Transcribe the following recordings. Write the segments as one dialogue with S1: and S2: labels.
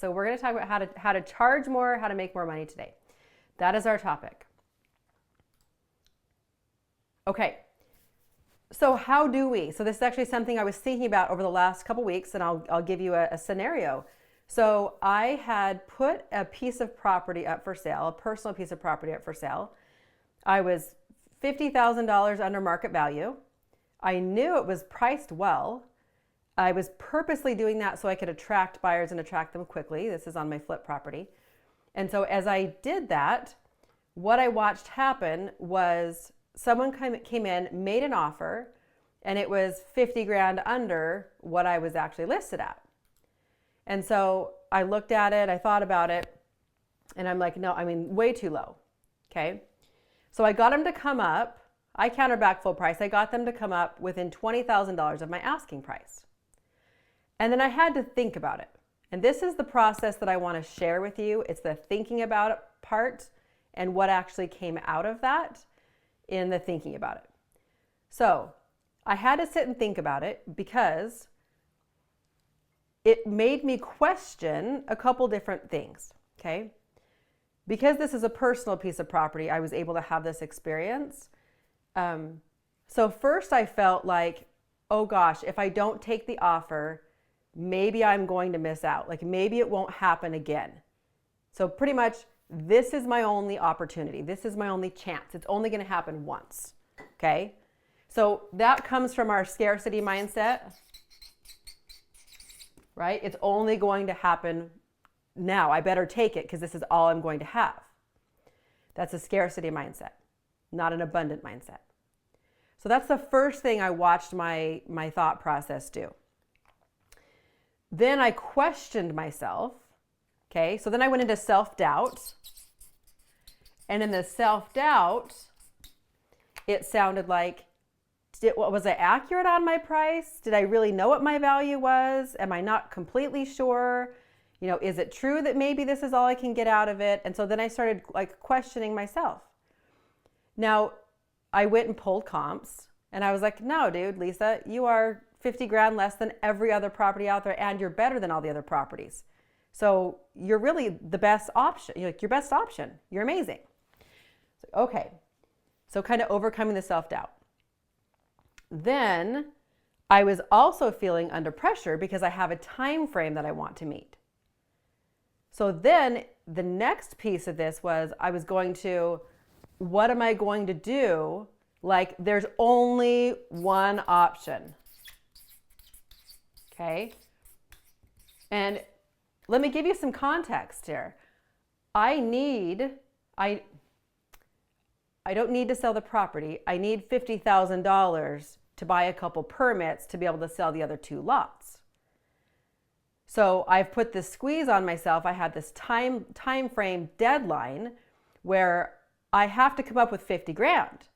S1: So we're going to talk about how to charge more, how to make more money today. That is our topic. Okay. So how do we? So this is actually something I was thinking about over the last couple weeks, and I'll give you a scenario. So I had put a piece of property up for sale, a personal piece of property up for sale. I was $50,000 under market value. I knew it was priced well. I was purposely doing that so I could attract buyers and attract them quickly. This is on my flip property. And so as I did that, what I watched happen was someone came in, made an offer, and it was 50 grand under what I was actually listed at. And so I looked at it, I thought about it, and I'm like, no, I mean, way too low. Okay. So I got them to come up. I countered back full price. I got them to come up within $20,000 of my asking price. And then I had to think about it. And this is the process that I want to share with you. It's the thinking about it part and what actually came out of that in the thinking about it. So I had to sit and think about it because it made me question a couple different things, okay? Because this is a personal piece of property, I was able to have this experience. So first I felt like, oh gosh, if I don't take the offer, maybe I'm going to miss out. Like maybe it won't happen again. So pretty much this is my only opportunity. This is my only chance. It's only going to happen once. Okay. So that comes from our scarcity mindset, right? It's only going to happen now. I better take it because this is all I'm going to have. That's a scarcity mindset, not an abundant mindset. So that's the first thing I watched my thought process do. Then I questioned myself. Okay, so then I went into self-doubt. And in the self-doubt, it sounded like, was I accurate on my price? Did I really know what my value was? Am I not completely sure? You know, is it true that maybe this is all I can get out of it? And so then I started like questioning myself. Now, I went and pulled comps and I was like, no, dude, Lisa, you are 50 grand less than every other property out there and you're better than all the other properties. So you're really the best option. You're like your best option. You're amazing. Okay. So kind of overcoming the self-doubt. Then I was also feeling under pressure because I have a time frame that I want to meet. So then the next piece of this was I was going to, what am I going to do? Like there's only one option. Okay. And let me give you some context here. I don't need to sell the property. I need $50,000 to buy a couple permits to be able to sell the other 2 lots. So I've put this squeeze on myself. I had this time frame deadline where I have to come up with 50 grand.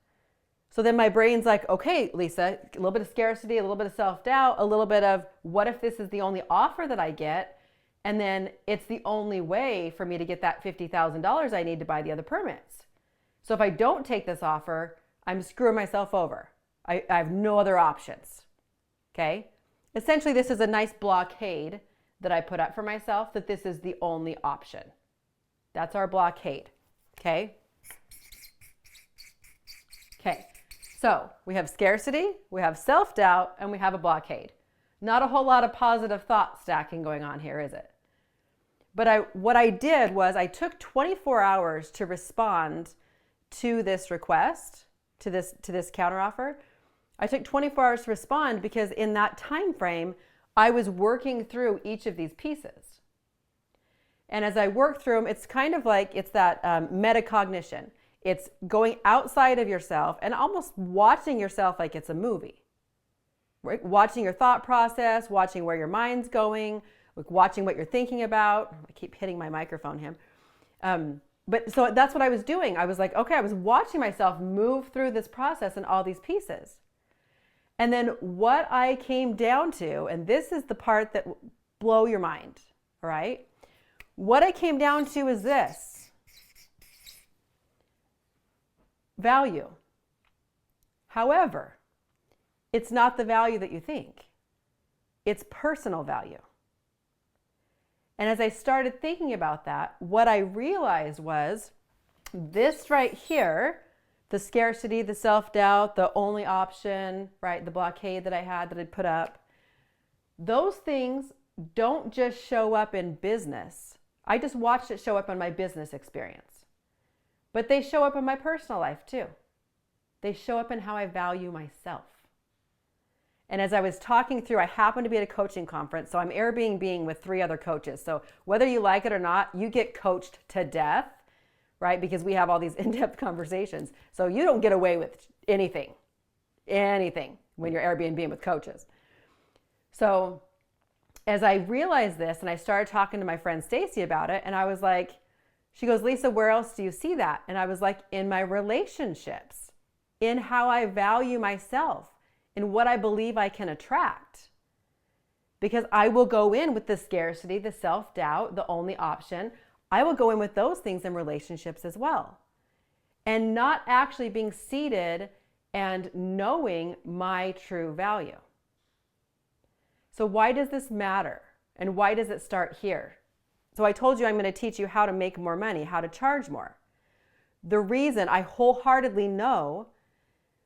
S1: So then my brain's like, okay, Lisa, a little bit of scarcity, a little bit of self-doubt, a little bit of what if this is the only offer that I get? And then it's the only way for me to get that $50,000 I need to buy the other permits. So if I don't take this offer, I'm screwing myself over. I have no other options. Okay? Essentially, this is a nice blockade that I put up for myself that this is the only option. That's our blockade. Okay? Okay. So we have scarcity, we have self-doubt, and we have a blockade. Not a whole lot of positive thought stacking going on here, is it? But what I did was I took 24 hours to respond to this request, to this counteroffer. I took 24 hours to respond because in that time frame, I was working through each of these pieces. And as I work through them, it's kind of like it's that metacognition. It's going outside of yourself and almost watching yourself like it's a movie. Right? Watching your thought process, watching where your mind's going, like watching what you're thinking about. I keep hitting my microphone here. But so that's what I was doing. I was like, okay, I was watching myself move through this process and all these pieces. And then what I came down to, and this is the part that will blow your mind, all right? What I came down to is this: value. However, it's not the value that you think. It's personal value. And as I started thinking about that, what I realized was this right here, the scarcity, the self-doubt, the only option, right? The blockade that I had that I'd put up. Those things don't just show up in business. I just watched it show up in my business experience. But they show up in my personal life too. They show up in how I value myself. And as I was talking through, I happened to be at a coaching conference, so I'm Airbnb-ing with 3 other coaches. So whether you like it or not, you get coached to death, right? Because we have all these in-depth conversations. So you don't get away with anything when you're Airbnb-ing with coaches. So as I realized this and I started talking to my friend Stacy about it, and I was like, she goes, Lisa, where else do you see that? And I was like, in my relationships, in how I value myself, in what I believe I can attract. Because I will go in with the scarcity, the self-doubt, the only option. I will go in with those things in relationships as well. And not actually being seated and knowing my true value. So why does this matter? And why does it start here? So I told you I'm going to teach you how to make more money, how to charge more. The reason I wholeheartedly know,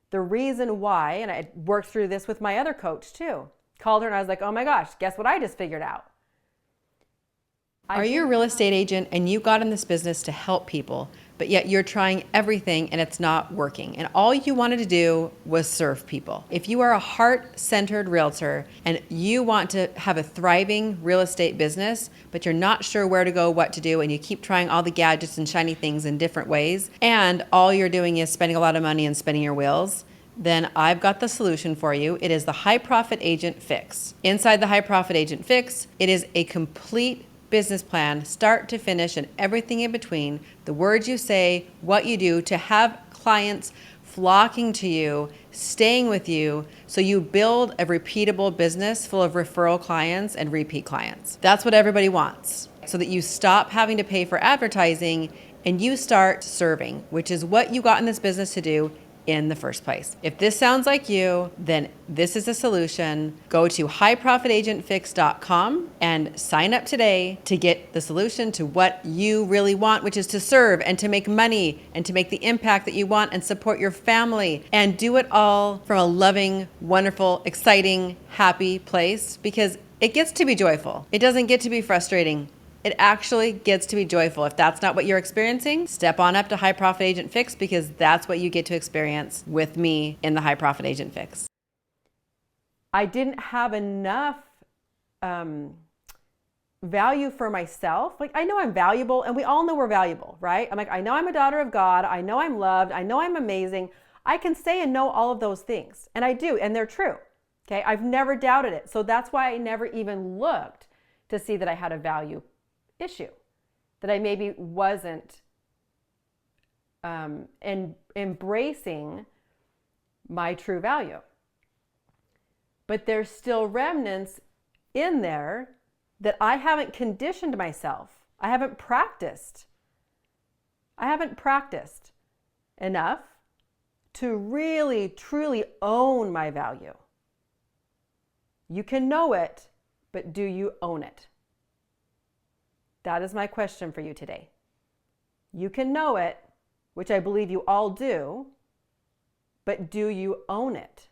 S1: the reason why, and I worked through this with my other coach too. Called her and I was like, oh my gosh, guess what I just figured out?
S2: Are you a real estate agent and you got in this business to help people, but yet you're trying everything and it's not working, and all you wanted to do was serve people? If you are a heart-centered realtor and you want to have a thriving real estate business, but you're not sure where to go, what to do, and you keep trying all the gadgets and shiny things in different ways, and all you're doing is spending a lot of money and spinning your wheels, then I've got the solution for you. It is the High Profit Agent Fix. Inside the High Profit Agent Fix, it is a complete business plan, start to finish, and everything in between. The words you say, what you do, to have clients flocking to you, staying with you, so you build a repeatable business full of referral clients and repeat clients. That's what everybody wants, so that you stop having to pay for advertising and you start serving, which is what you got in this business to do in the first place. If this sounds like you, then this is a solution. Go to highprofitagentfix.com and sign up today to get the solution to what you really want, which is to serve and to make money and to make the impact that you want and support your family, and do it all from a loving, wonderful, exciting, happy place, because it gets to be joyful. It doesn't get to be frustrating. It actually gets to be joyful. If that's not what you're experiencing, step on up to High Profit Agent Fix, because that's what you get to experience with me in the High Profit Agent Fix.
S1: I didn't have enough value for myself. Like, I know I'm valuable, and we all know we're valuable, right? I'm like, I know I'm a daughter of God. I know I'm loved. I know I'm amazing. I can say and know all of those things, and I do, and they're true. Okay, I've never doubted it. So that's why I never even looked to see that I had a value issue, that I maybe wasn't embracing my true value. But there's still remnants in there that I haven't conditioned myself. I haven't practiced enough to really, truly own my value. You can know it, but do you own it? That is my question for you today. You can know it, which I believe you all do, but do you own it?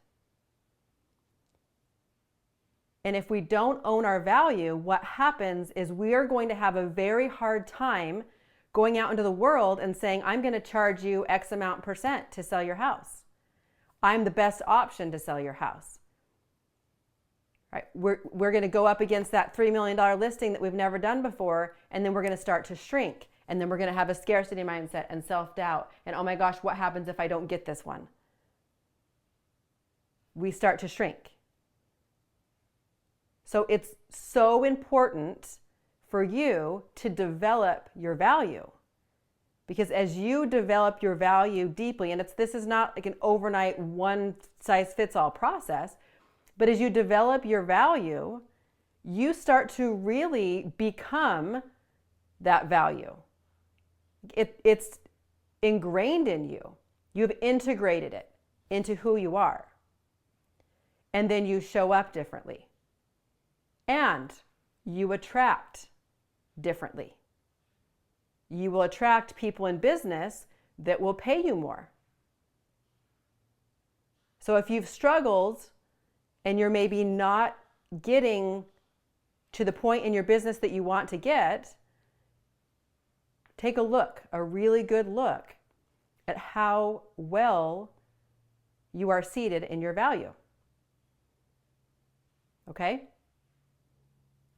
S1: And if we don't own our value, what happens is we are going to have a very hard time going out into the world and saying, I'm going to charge you X amount % to sell your house. I'm the best option to sell your house. Right? We're going to go up against that $3 million listing that we've never done before, and then we're going to start to shrink. And then we're going to have a scarcity mindset and self-doubt. And oh my gosh, what happens if I don't get this one? We start to shrink. So it's so important for you to develop your value. Because as you develop your value deeply, and this is not like an overnight one-size-fits-all process, but as you develop your value, you start to really become that value. It's ingrained in you. You've integrated it into who you are. And then you show up differently. And you attract differently. You will attract people in business that will pay you more. So if you've struggled and you're maybe not getting to the point in your business that you want to get, take a look, a really good look at how well you are seated in your value. Okay?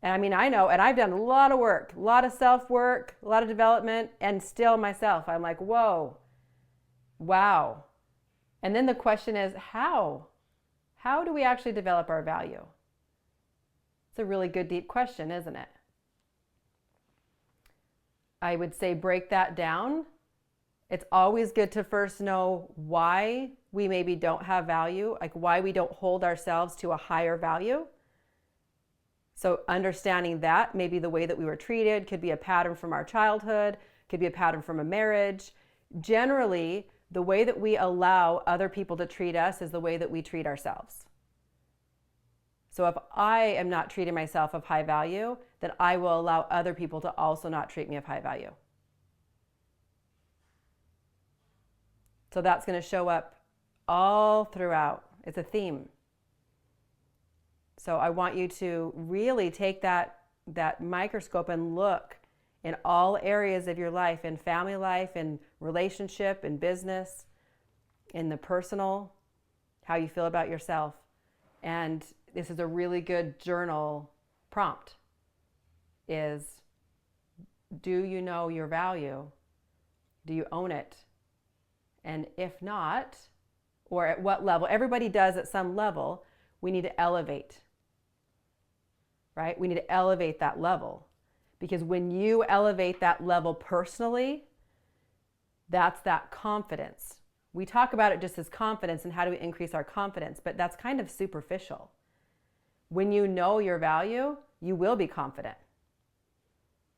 S1: And I mean, I know, and I've done a lot of work, a lot of self-work, a lot of development, and still myself, I'm like, whoa, wow. And then the question is, how? How do we actually develop our value? It's a really good, deep question, isn't it? I would say break that down. It's always good to first know why we maybe don't have value, like why we don't hold ourselves to a higher value. So understanding that, maybe the way that we were treated could be a pattern from our childhood, could be a pattern from a marriage. Generally, the way that we allow other people to treat us is the way that we treat ourselves. So if I am not treating myself of high value, then I will allow other people to also not treat me of high value. So that's going to show up all throughout. It's a theme. So I want you to really take that microscope and look in all areas of your life, in family life, in relationship, in business, in the personal, how you feel about yourself. And this is a really good journal prompt is, do you know your value? Do you own it? And if not, or at what level, everybody does at some level, we need to elevate, right? We need to elevate that level. Because when you elevate that level personally, that's that confidence. We talk about it just as confidence and how do we increase our confidence, but that's kind of superficial. When you know your value, you will be confident.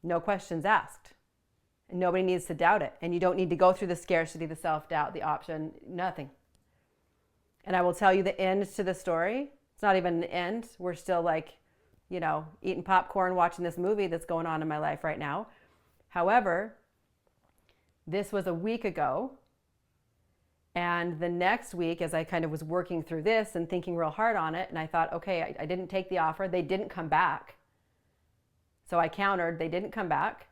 S1: No questions asked. And nobody needs to doubt it. And you don't need to go through the scarcity, the self-doubt, the option, nothing. And I will tell you the end to the story. It's not even an end. We're still like, eating popcorn, watching this movie that's going on in my life right now. However, this was a week ago. And the next week, as I kind of was working through this and thinking real hard on it, and I thought, okay, I didn't take the offer. They didn't come back. So I countered, they didn't come back.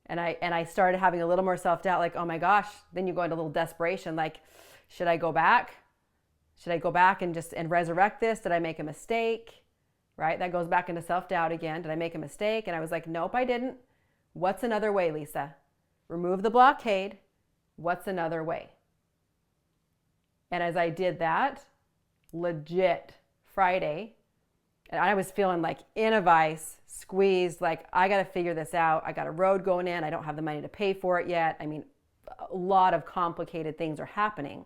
S1: And I started having a little more self-doubt, like, oh my gosh, then you go into a little desperation, like, should I go back? Should I go back and resurrect this? Did I make a mistake? Right? That goes back into self-doubt again. Did I make a mistake? And I was like, nope, I didn't. What's another way, Lisa? Remove the blockade. What's another way? And as I did that, legit Friday, and I was feeling like in a vice, squeezed, like I got to figure this out. I got a road going in. I don't have the money to pay for it yet. I mean, a lot of complicated things are happening.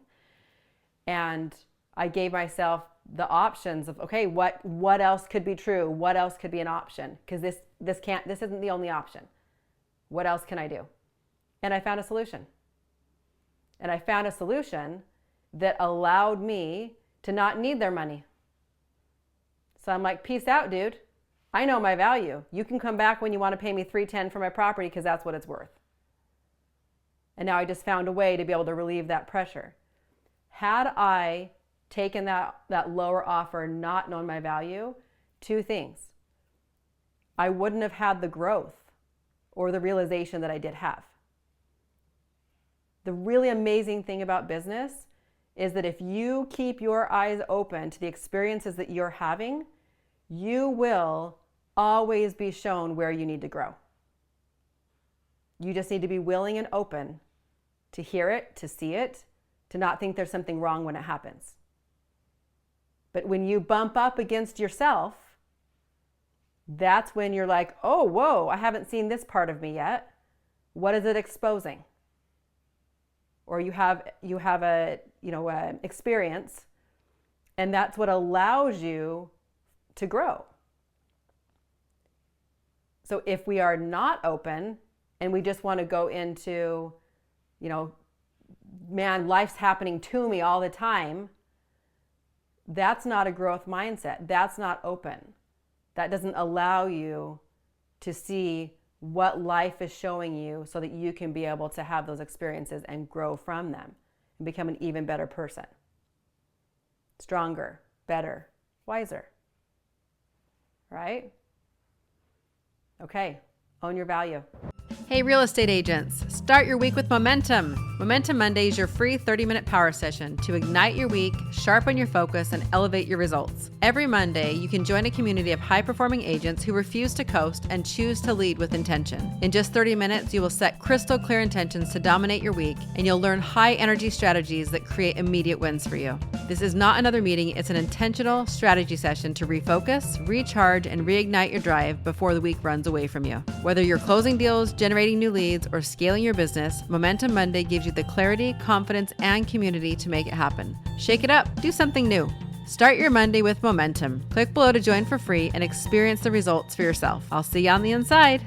S1: And I gave myself the options of, okay, what else could be true? What else could be an option? Because this isn't the only option. What else can I do? And I found a solution. And I found a solution that allowed me to not need their money. So I'm like, peace out, dude. I know my value. You can come back when you want to pay me $310 for my property because that's what it's worth. And now I just found a way to be able to relieve that pressure. Had I taken that lower offer, not known my value, two things. I wouldn't have had the growth or the realization that I did have. The really amazing thing about business is that if you keep your eyes open to the experiences that you're having, you will always be shown where you need to grow. You just need to be willing and open to hear it, to see it, to not think there's something wrong when it happens. But when you bump up against yourself, that's when you're like, oh, whoa, I haven't seen this part of me yet. What is it exposing? Or you have a experience, and that's what allows you to grow. So if we are not open and we just want to go into, man, life's happening to me all the time, that's not a growth mindset. That's not open. That doesn't allow you to see what life is showing you so that you can be able to have those experiences and grow from them and become an even better person. Stronger, better, wiser. Right? Okay, own your value.
S2: Hey, real estate agents, start your week with momentum. Momentum Monday is your free 30-minute power session to ignite your week, sharpen your focus, and elevate your results. Every Monday, you can join a community of high-performing agents who refuse to coast and choose to lead with intention. In just 30 minutes, you will set crystal clear intentions to dominate your week, and you'll learn high-energy strategies that create immediate wins for you. This is not another meeting, it's an intentional strategy session to refocus, recharge, and reignite your drive before the week runs away from you. Whether you're closing deals, generating new leads, or scaling your business, Momentum Monday gives you the clarity, confidence, and community to make it happen. Shake it up, do something new. Start your Monday with momentum. Click below to join for free and experience the results for yourself. I'll see you on the inside.